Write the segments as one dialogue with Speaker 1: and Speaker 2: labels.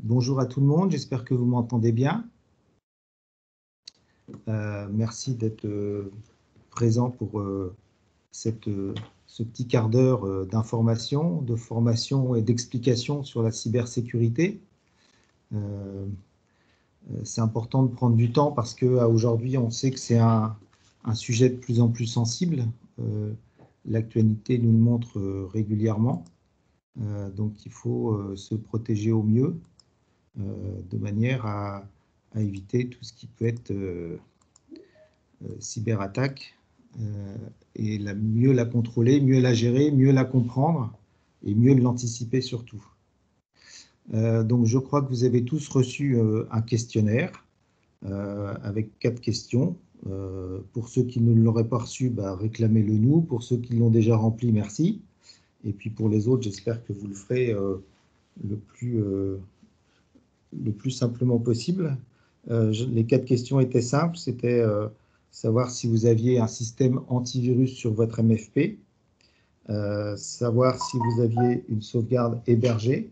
Speaker 1: Bonjour à tout le monde, j'espère que vous m'entendez bien. Merci d'être présent pour ce petit quart d'heure d'information, de formation et d'explication sur la cybersécurité. C'est important de prendre du temps parce qu'aujourd'hui, on sait que c'est un sujet de plus en plus sensible. L'actualité nous le montre régulièrement. Donc, il faut se protéger au mieux de manière à éviter tout ce qui peut être cyberattaque et mieux la contrôler, mieux la gérer, mieux la comprendre et mieux l'anticiper surtout. Donc, je crois que vous avez tous reçu un questionnaire avec 4 questions. Pour ceux qui ne l'auraient pas reçu, réclamez-le nous. Pour ceux qui l'ont déjà rempli, merci. Et puis pour les autres, j'espère que vous le ferez le plus simplement possible. Les 4 questions étaient simples. C'était savoir si vous aviez un système antivirus sur votre MFP, savoir si vous aviez une sauvegarde hébergée,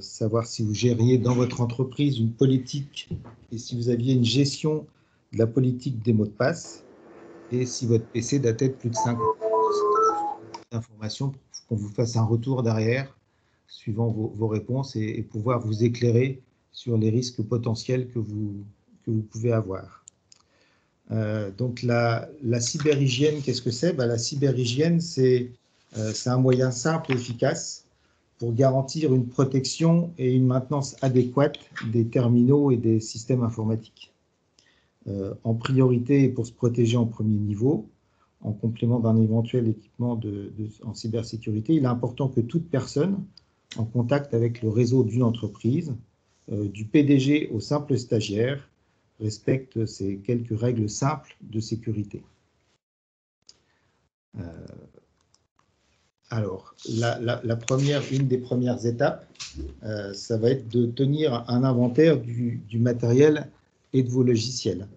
Speaker 1: savoir si vous gériez dans votre entreprise une politique et si vous aviez une gestion de la politique des mots de passe, et si votre PC datait de plus de 5 ans. D'informations pour qu'on vous fasse un retour derrière suivant vos réponses et pouvoir vous éclairer sur les risques potentiels que vous pouvez avoir. Donc la cyberhygiène, qu'est-ce que c'est? La cyberhygiène, c'est un moyen simple et efficace pour garantir une protection et une maintenance adéquate des terminaux et des systèmes informatiques. En priorité, pour se protéger en premier niveau, en complément d'un éventuel équipement en cybersécurité, il est important que toute personne en contact avec le réseau d'une entreprise, du PDG au simple stagiaire, respecte ces quelques règles simples de sécurité. Alors, une des premières étapes, ça va être de tenir un inventaire du matériel et de vos logiciels.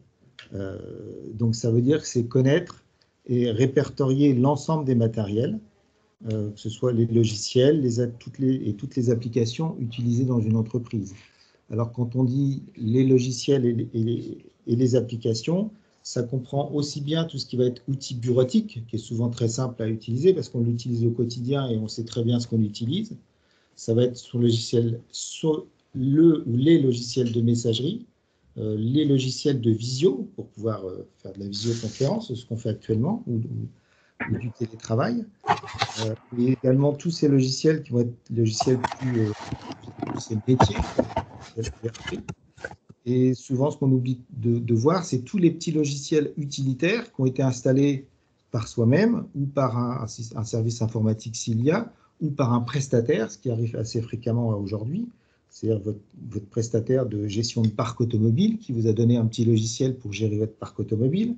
Speaker 1: Donc, ça veut dire que c'est connaître et répertorier l'ensemble des matériels, que ce soit les logiciels toutes les applications utilisées dans une entreprise. Alors, quand on dit les logiciels et les applications, ça comprend aussi bien tout ce qui va être outil bureautique, qui est souvent très simple à utiliser parce qu'on l'utilise au quotidien et on sait très bien ce qu'on utilise. Ça va être le ou les logiciels de messagerie, les logiciels de visio pour pouvoir faire de la visioconférence, ce qu'on fait actuellement, ou du télétravail, et également tous ces logiciels qui vont être logiciels plus métiers. Et souvent, ce qu'on oublie de voir, c'est tous les petits logiciels utilitaires qui ont été installés par soi-même ou par un service informatique s'il y a, ou par un prestataire, ce qui arrive assez fréquemment aujourd'hui. C'est-à-dire votre prestataire de gestion de parc automobile qui vous a donné un petit logiciel pour gérer votre parc automobile,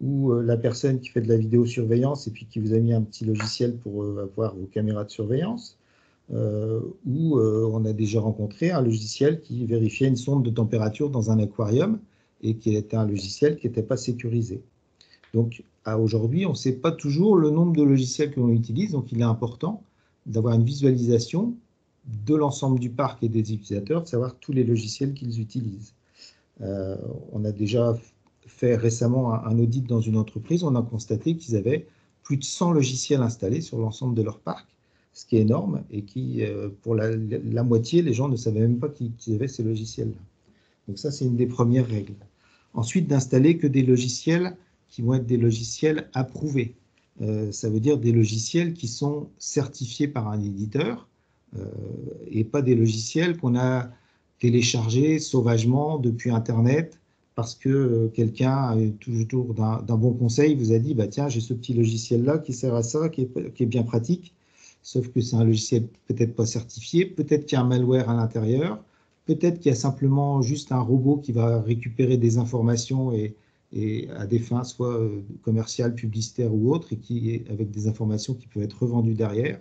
Speaker 1: ou la personne qui fait de la vidéosurveillance et puis qui vous a mis un petit logiciel pour avoir vos caméras de surveillance. Où on a déjà rencontré un logiciel qui vérifiait une sonde de température dans un aquarium et qui était un logiciel qui n'était pas sécurisé. Donc, aujourd'hui, on ne sait pas toujours le nombre de logiciels que l'on utilise, donc il est important d'avoir une visualisation de l'ensemble du parc et des utilisateurs, de savoir tous les logiciels qu'ils utilisent. On a déjà fait récemment un audit dans une entreprise, on a constaté qu'ils avaient plus de 100 logiciels installés sur l'ensemble de leur parc, ce qui est énorme et qui, pour la moitié, les gens ne savaient même pas qu'ils avaient ces logiciels-là. Donc ça, c'est une des premières règles. Ensuite, d'installer que des logiciels qui vont être des logiciels approuvés. Ça veut dire des logiciels qui sont certifiés par un éditeur et pas des logiciels qu'on a téléchargés sauvagement depuis Internet parce que quelqu'un, toujours d'un bon conseil, vous a dit tiens, j'ai ce petit logiciel-là qui sert à ça, qui est bien pratique. Sauf que c'est un logiciel peut-être pas certifié, peut-être qu'il y a un malware à l'intérieur, peut-être qu'il y a simplement juste un robot qui va récupérer des informations et à des fins soit commerciales, publicitaires ou autres, et avec des informations qui peuvent être revendues derrière.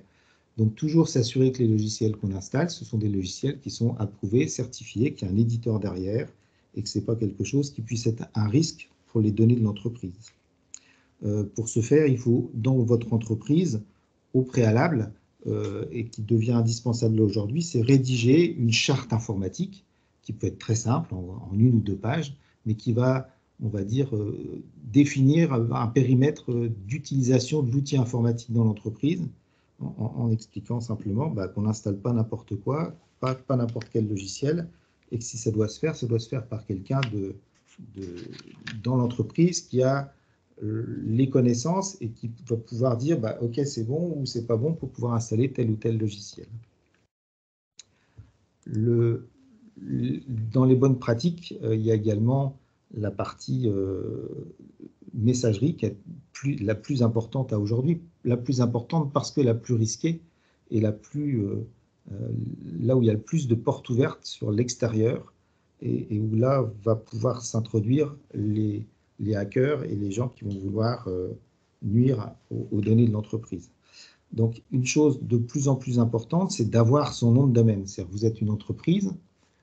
Speaker 1: Donc toujours s'assurer que les logiciels qu'on installe, ce sont des logiciels qui sont approuvés, certifiés, qu'il y a un éditeur derrière, et que ce n'est pas quelque chose qui puisse être un risque pour les données de l'entreprise. Pour ce faire, il faut, dans votre entreprise, au préalable, et qui devient indispensable aujourd'hui, c'est rédiger une charte informatique qui peut être très simple, en 1 ou 2 pages, mais qui va, on va dire, définir un périmètre d'utilisation de l'outil informatique dans l'entreprise, en expliquant simplement qu'on n'installe pas n'importe quoi, pas n'importe quel logiciel, et que si ça doit se faire par quelqu'un dans l'entreprise qui a les connaissances et qui va pouvoir dire ok, c'est bon ou c'est pas bon pour pouvoir installer tel ou tel logiciel. Dans les bonnes pratiques, il y a également la partie messagerie qui est la plus importante à aujourd'hui, la plus importante parce que la plus risquée et là où il y a le plus de portes ouvertes sur l'extérieur et où là va pouvoir s'introduire les hackers et les gens qui vont vouloir nuire aux données de l'entreprise. Donc, une chose de plus en plus importante, c'est d'avoir son nom de domaine. C'est-à-dire, vous êtes une entreprise,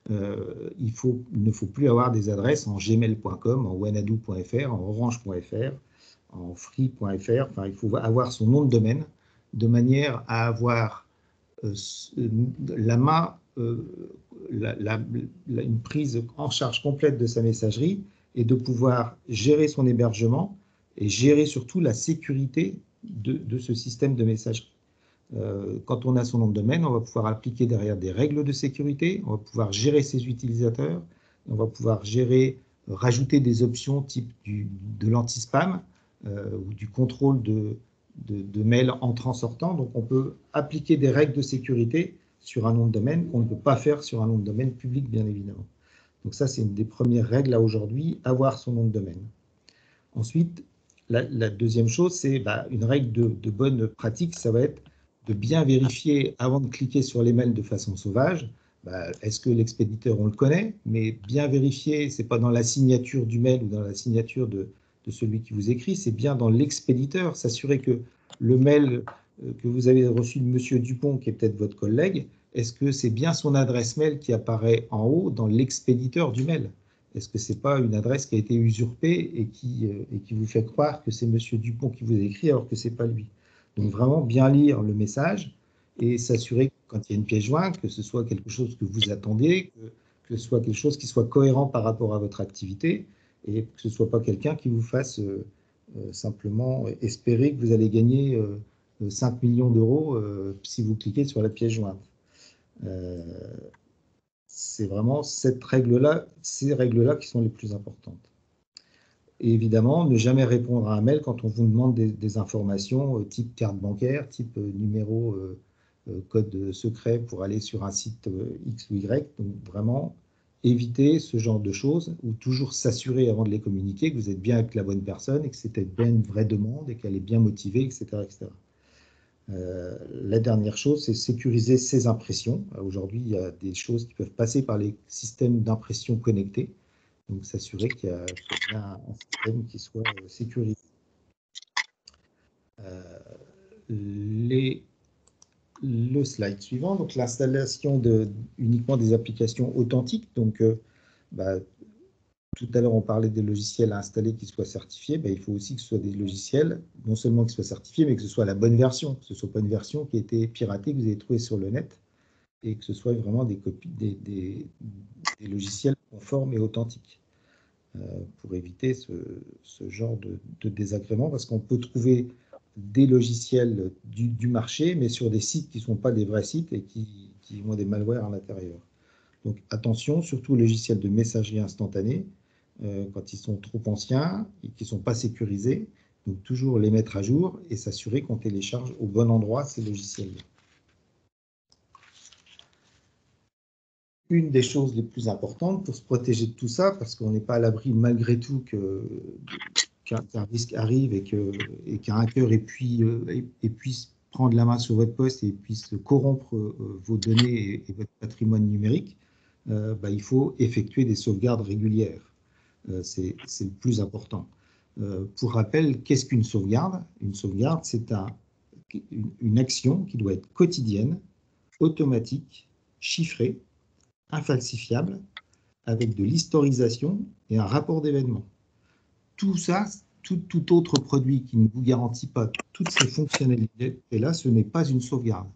Speaker 1: il ne faut plus avoir des adresses en gmail.com, en wanadoo.fr, en orange.fr, en free.fr. Enfin, il faut avoir son nom de domaine de manière à avoir une prise en charge complète de sa messagerie et de pouvoir gérer son hébergement et gérer surtout la sécurité de ce système de messagerie. Quand on a son nom de domaine, on va pouvoir appliquer derrière des règles de sécurité, on va pouvoir gérer ses utilisateurs, on va pouvoir rajouter des options type de l'anti-spam ou du contrôle de mails entrant-sortant. Donc, on peut appliquer des règles de sécurité sur un nom de domaine qu'on ne peut pas faire sur un nom de domaine public, bien évidemment. Donc, ça, c'est une des premières règles à aujourd'hui, avoir son nom de domaine. Ensuite, la deuxième chose, c'est une règle de bonne pratique, ça va être de bien vérifier avant de cliquer sur les mails de façon sauvage. Est-ce que l'expéditeur, on le connaît? Mais bien vérifier, ce n'est pas dans la signature du mail ou dans la signature de celui qui vous écrit, c'est bien dans l'expéditeur, s'assurer que le mail que vous avez reçu de M. Dupont, qui est peut-être votre collègue, est-ce que c'est bien son adresse mail qui apparaît en haut dans l'expéditeur du mail? Est-ce que ce n'est pas une adresse qui a été usurpée et qui vous fait croire que c'est M. Dupont qui vous a écrit alors que ce n'est pas lui? Donc vraiment bien lire le message et s'assurer que quand il y a une pièce jointe, que ce soit quelque chose que vous attendez, que ce soit quelque chose qui soit cohérent par rapport à votre activité et que ce ne soit pas quelqu'un qui vous fasse simplement espérer que vous allez gagner 5 millions d'euros si vous cliquez sur la pièce jointe. C'est vraiment ces règles-là qui sont les plus importantes. Et évidemment, ne jamais répondre à un mail quand on vous demande des informations type carte bancaire, type numéro, code secret pour aller sur un site X ou Y. Donc vraiment, éviter ce genre de choses ou toujours s'assurer avant de les communiquer que vous êtes bien avec la bonne personne et que c'était bien une vraie demande et qu'elle est bien motivée, etc. etc. La dernière chose, c'est sécuriser ses impressions. Aujourd'hui, il y a des choses qui peuvent passer par les systèmes d'impression connectés. Donc, s'assurer qu'il y a bien un système qui soit sécurisé. Le slide suivant, donc l'installation uniquement des applications authentiques. Donc, tout à l'heure, on parlait des logiciels à installer qui soient certifiés. Il faut aussi que ce soit des logiciels, non seulement qui soient certifiés, mais que ce soit la bonne version, que ce ne soit pas une version qui a été piratée, que vous avez trouvée sur le net, et que ce soit vraiment des copies, des logiciels conformes et authentiques, pour éviter ce genre de désagrément, parce qu'on peut trouver des logiciels du marché, mais sur des sites qui ne sont pas des vrais sites et qui ont des malwares à l'intérieur. Donc attention, surtout aux logiciels de messagerie instantanée, quand ils sont trop anciens et qui ne sont pas sécurisés. Donc toujours les mettre à jour et s'assurer qu'on télécharge au bon endroit ces logiciels-là. Une des choses les plus importantes pour se protéger de tout ça, parce qu'on n'est pas à l'abri malgré tout qu'un risque arrive et qu'un hacker puisse prendre la main sur votre poste et puisse corrompre vos données et votre patrimoine numérique, il faut effectuer des sauvegardes régulières. C'est le plus important. Pour rappel, qu'est-ce qu'une sauvegarde? Une sauvegarde, c'est une action qui doit être quotidienne, automatique, chiffrée, infalsifiable, avec de l'historisation et un rapport d'événements. Tout ça, tout autre produit qui ne vous garantit pas toutes ces fonctionnalités-là, ce n'est pas une sauvegarde.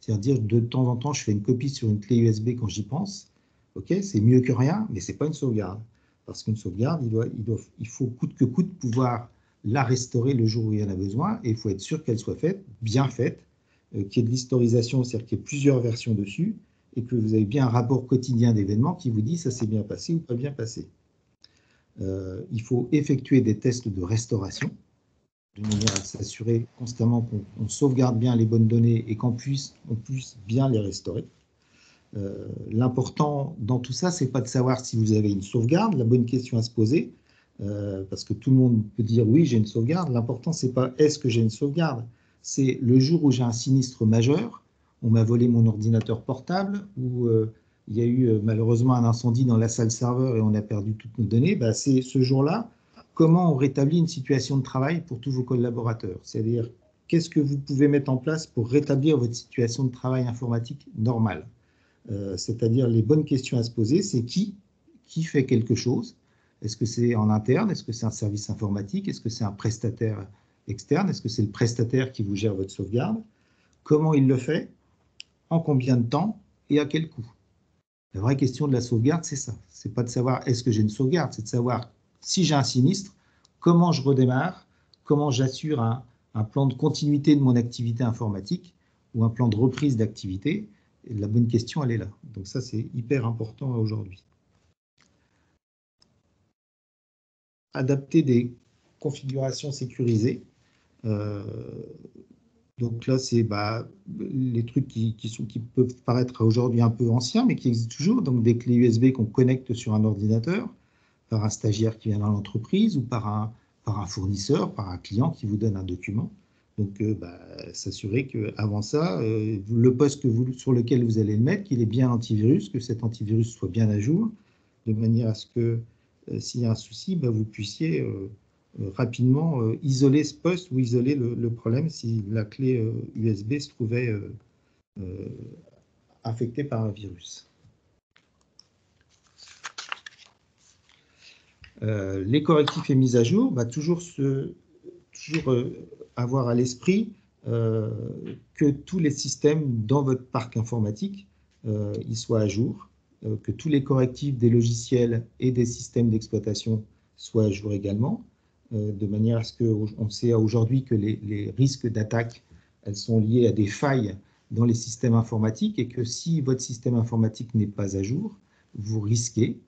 Speaker 1: C'est-à-dire de temps en temps, je fais une copie sur une clé USB quand j'y pense. OK, c'est mieux que rien, mais ce n'est pas une sauvegarde. Parce qu'une sauvegarde, il faut coûte que coûte pouvoir la restaurer le jour où il y en a besoin, et il faut être sûr qu'elle soit faite, bien faite, qu'il y ait de l'historisation, c'est-à-dire qu'il y ait plusieurs versions dessus, et que vous avez bien un rapport quotidien d'événements qui vous dit ça s'est bien passé ou pas bien passé. Il faut effectuer des tests de restauration, de manière à s'assurer constamment qu'on sauvegarde bien les bonnes données et qu'on puisse bien les restaurer. L'important dans tout ça, c'est pas de savoir si vous avez une sauvegarde. La bonne question à se poser, parce que tout le monde peut dire oui, j'ai une sauvegarde. L'important, c'est pas est-ce que j'ai une sauvegarde, c'est le jour où j'ai un sinistre majeur, on m'a volé mon ordinateur portable, ou il y a eu malheureusement un incendie dans la salle serveur et on a perdu toutes nos données. Bah, c'est ce jour-là, comment on rétablit une situation de travail pour tous vos collaborateurs. C'est-à-dire, qu'est-ce que vous pouvez mettre en place pour rétablir votre situation de travail informatique normale. C'est-à-dire les bonnes questions à se poser, c'est qui fait quelque chose. Est-ce que c'est en interne? Est-ce que c'est un service informatique? Est-ce que c'est un prestataire externe? Est-ce que c'est le prestataire qui vous gère votre sauvegarde? Comment il le fait? En combien de temps? Et à quel coût? La vraie question de la sauvegarde, c'est ça. C'est pas de savoir est-ce que j'ai une sauvegarde, c'est de savoir si j'ai un sinistre, comment je redémarre, comment j'assure un plan de continuité de mon activité informatique ou un plan de reprise d'activité. La bonne question, elle est là. Donc ça, c'est hyper important aujourd'hui. Adapter des configurations sécurisées. Donc là, c'est les trucs qui peuvent paraître aujourd'hui un peu anciens, mais qui existent toujours. Donc des clés USB qu'on connecte sur un ordinateur par un stagiaire qui vient dans l'entreprise ou par un fournisseur, par un client qui vous donne un document. Donc, s'assurer qu'avant ça, le poste sur lequel vous allez le mettre, qu'il est bien antivirus, que cet antivirus soit bien à jour, de manière à ce que s'il y a un souci, vous puissiez rapidement isoler ce poste ou isoler le problème si la clé USB se trouvait infectée par un virus. Les correctifs et mises à jour, toujours avoir à l'esprit que tous les systèmes dans votre parc informatique ils soient à jour, que tous les correctifs des logiciels et des systèmes d'exploitation soient à jour également, de manière à ce qu'on sait aujourd'hui que les risques d'attaque, elles sont liées à des failles dans les systèmes informatiques et que si votre système informatique n'est pas à jour, vous risquez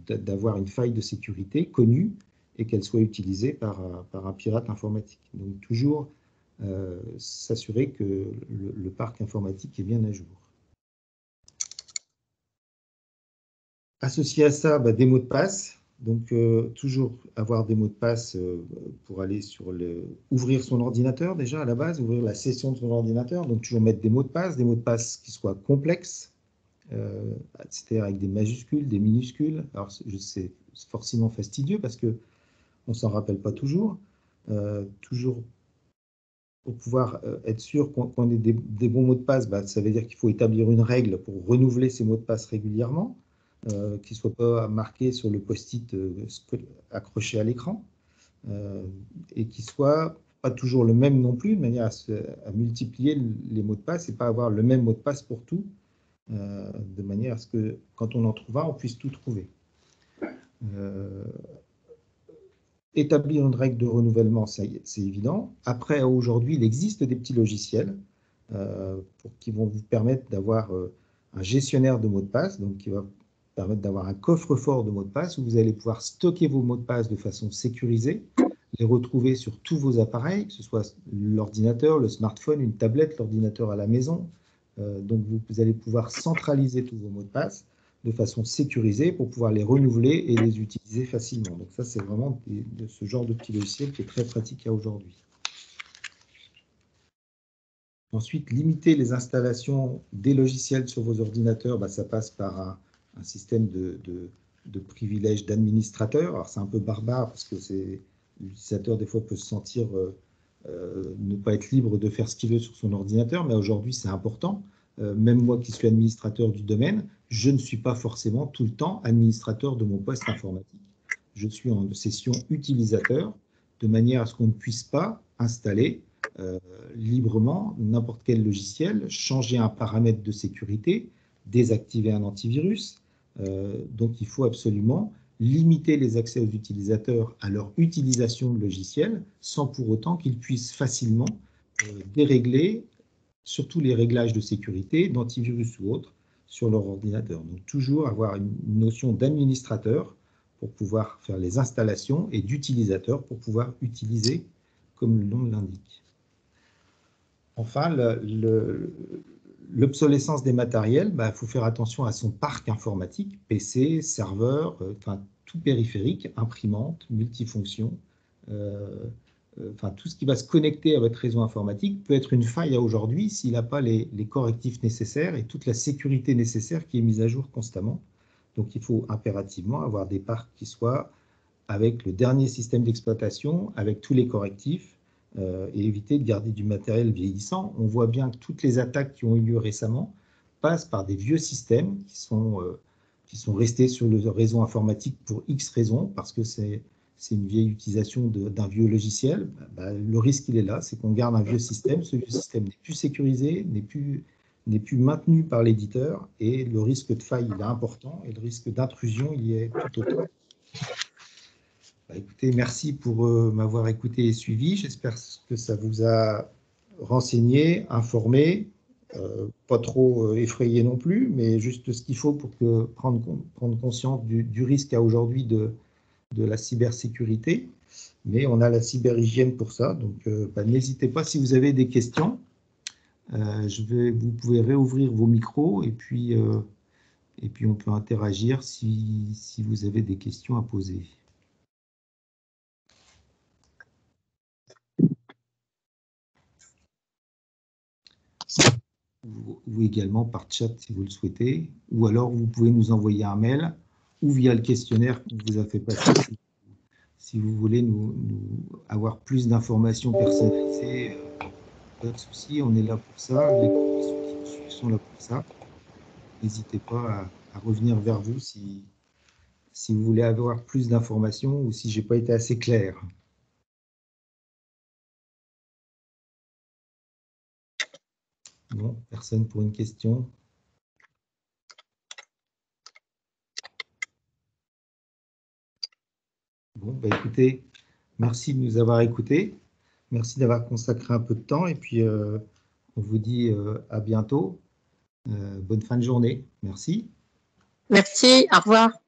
Speaker 1: d'avoir une faille de sécurité connue et qu'elle soit utilisée par un pirate informatique. Donc toujours s'assurer que le parc informatique est bien à jour. Associé à ça, des mots de passe. Donc toujours avoir des mots de passe pour aller ouvrir son ordinateur déjà à la base, ouvrir la session de son ordinateur. Donc toujours mettre des mots de passe qui soient complexes, c'est-à-dire avec des majuscules, des minuscules. Alors c'est forcément fastidieux parce que on s'en rappelle pas toujours. Toujours pour pouvoir être sûr qu'on ait des bons mots de passe, ça veut dire qu'il faut établir une règle pour renouveler ces mots de passe régulièrement, qui ne soient pas marqués sur le post-it accroché à l'écran, et qui ne soient pas toujours le même non plus, de manière à multiplier les mots de passe et pas avoir le même mot de passe pour tout, de manière à ce que quand on en trouve un, on puisse tout trouver. Établir une règle de renouvellement, c'est évident. Après, aujourd'hui, il existe des petits logiciels qui vont vous permettre d'avoir un gestionnaire de mots de passe, donc qui va permettre d'avoir un coffre-fort de mots de passe où vous allez pouvoir stocker vos mots de passe de façon sécurisée, les retrouver sur tous vos appareils, que ce soit l'ordinateur, le smartphone, une tablette, l'ordinateur à la maison. Donc, vous allez pouvoir centraliser tous vos mots de passe de façon sécurisée pour pouvoir les renouveler et les utiliser facilement. Donc ça, c'est vraiment ce genre de petit logiciel qui est très pratique à aujourd'hui. Ensuite, limiter les installations des logiciels sur vos ordinateurs, ça passe par un système de privilèges d'administrateur. Alors c'est un peu barbare parce que l'utilisateur des fois peut se sentir ne pas être libre de faire ce qu'il veut sur son ordinateur, mais aujourd'hui c'est important. Même moi qui suis administrateur du domaine, je ne suis pas forcément tout le temps administrateur de mon poste informatique. Je suis en session utilisateur, de manière à ce qu'on ne puisse pas installer librement n'importe quel logiciel, changer un paramètre de sécurité, désactiver un antivirus. Donc il faut absolument limiter les accès aux utilisateurs à leur utilisation de logiciels sans pour autant qu'ils puissent facilement dérégler surtout les réglages de sécurité, d'antivirus ou autres, sur leur ordinateur. Donc toujours avoir une notion d'administrateur pour pouvoir faire les installations et d'utilisateur pour pouvoir utiliser comme le nom l'indique. Enfin, l'obsolescence des matériels, il faut faire attention à son parc informatique, PC, serveur, enfin tout périphérique, imprimante, multifonction, enfin tout ce qui va se connecter à votre réseau informatique peut être une faille à aujourd'hui s'il n'a pas les correctifs nécessaires et toute la sécurité nécessaire qui est mise à jour constamment. Donc il faut impérativement avoir des parcs qui soient avec le dernier système d'exploitation, avec tous les correctifs, et éviter de garder du matériel vieillissant. On voit bien que toutes les attaques qui ont eu lieu récemment passent par des vieux systèmes qui sont restés sur le réseau informatique pour X raisons, parce que c'est une vieille utilisation d'un vieux logiciel. Le risque, il est là, c'est qu'on garde un vieux système, ce vieux système n'est plus sécurisé, n'est plus maintenu par l'éditeur, et le risque de faille, il est important, et le risque d'intrusion, il y est tout autant. Écoutez, merci pour m'avoir écouté et suivi. J'espère que ça vous a renseigné, informé, pas trop effrayé non plus, mais juste ce qu'il faut pour prendre conscience du risque à aujourd'hui de la cybersécurité. Mais on a la cyberhygiène pour ça, donc n'hésitez pas si vous avez des questions. Vous pouvez réouvrir vos micros et puis on peut interagir si vous avez des questions à poser. Ou également par chat si vous le souhaitez, ou alors vous pouvez nous envoyer un mail ou via le questionnaire qu'on vous a fait passer si vous voulez nous avoir plus d'informations personnalisées. Pas de souci, on est là pour ça, les commissions qui nous suivent sont là pour ça. N'hésitez pas à revenir vers vous si vous voulez avoir plus d'informations ou si je n'ai pas été assez clair. Bon, personne pour une question? Bon, écoutez, merci de nous avoir écoutés. Merci d'avoir consacré un peu de temps et puis on vous dit à bientôt. Bonne fin de journée. Merci.
Speaker 2: Merci, au revoir.